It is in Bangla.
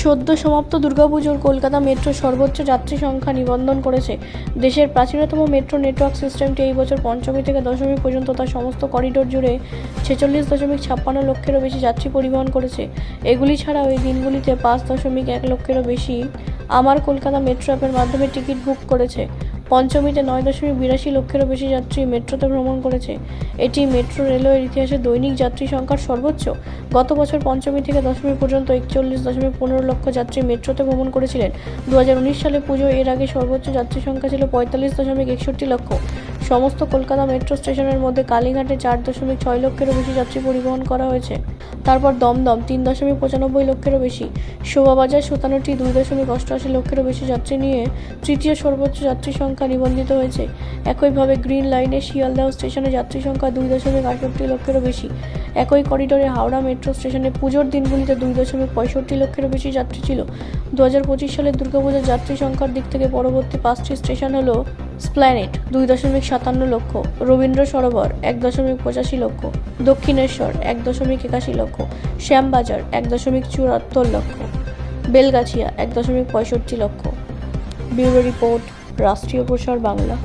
সদ্য সমাপ্ত দুর্গাপুজোর কলকাতা মেট্রো সর্বোচ্চ যাত্রী সংখ্যা নিবন্ধন করেছে। দেশের প্রাচীনতম মেট্রো নেটওয়ার্ক সিস্টেমটি এই বছর পঞ্চমী থেকে দশমী পর্যন্ত তার সমস্ত করিডোর জুড়ে 46.56 লক্ষেরও বেশি যাত্রী পরিবহন করেছে। এগুলি ছাড়াও এই দিনগুলিতে 5.1 লক্ষেরও বেশি আমার কলকাতা মেট্রো অ্যাপের মাধ্যমে টিকিট বুক করেছে। পঞ্চমীতে 9.82 লক্ষেরও বেশি যাত্রী মেট্রোতে ভ্রমণ করেছে। এটি মেট্রো রেলওয়ের ইতিহাসে দৈনিক যাত্রী সংখ্যার সর্বোচ্চ। গত বছর পঞ্চমী থেকে দশমী পর্যন্ত 41.15 লক্ষ যাত্রী মেট্রোতে ভ্রমণ করেছিলেন। 2019 সালে পুজো এর আগে সর্বোচ্চ যাত্রী সংখ্যা ছিল 45.61 লক্ষ। সমস্ত কলকাতা মেট্রো স্টেশনের মধ্যে কালীঘাটে 4.6 লক্ষেরও বেশি যাত্রী পরিবহন করা হয়েছে। তারপর দমদম 3.95 লক্ষেরও বেশি। শোভাবাজার 57টি 2.88 লক্ষেরও বেশি যাত্রী নিয়ে তৃতীয় সর্বোচ্চ যাত্রী সংখ্যা নিবন্ধিত হয়েছে। একইভাবে গ্রিন লাইনে শিয়ালদহ স্টেশনে যাত্রী সংখ্যা 2.68 লক্ষেরও বেশি। একই করিডোরে হাওড়া মেট্রো স্টেশনে পুজোর দিনগুলিতে 2.65 লক্ষেরও বেশি যাত্রী ছিল। 2025 সালের দুর্গাপূজার যাত্রী সংখ্যার দিক থেকে পরবর্তী 5টি স্টেশন হল স্প্ল্যানেড 2.57 লক্ষ, রবীন্দ্র সরোবর 1.85 লক্ষ, দক্ষিণেশ্বর 1.81 লক্ষ, শ্যামবাজার 1.74 লক্ষ, বেলগাছিয়া 1.65 লক্ষ। ব্যুরো রিপোর্ট, রাষ্ট্রীয় প্রসার বাংলা।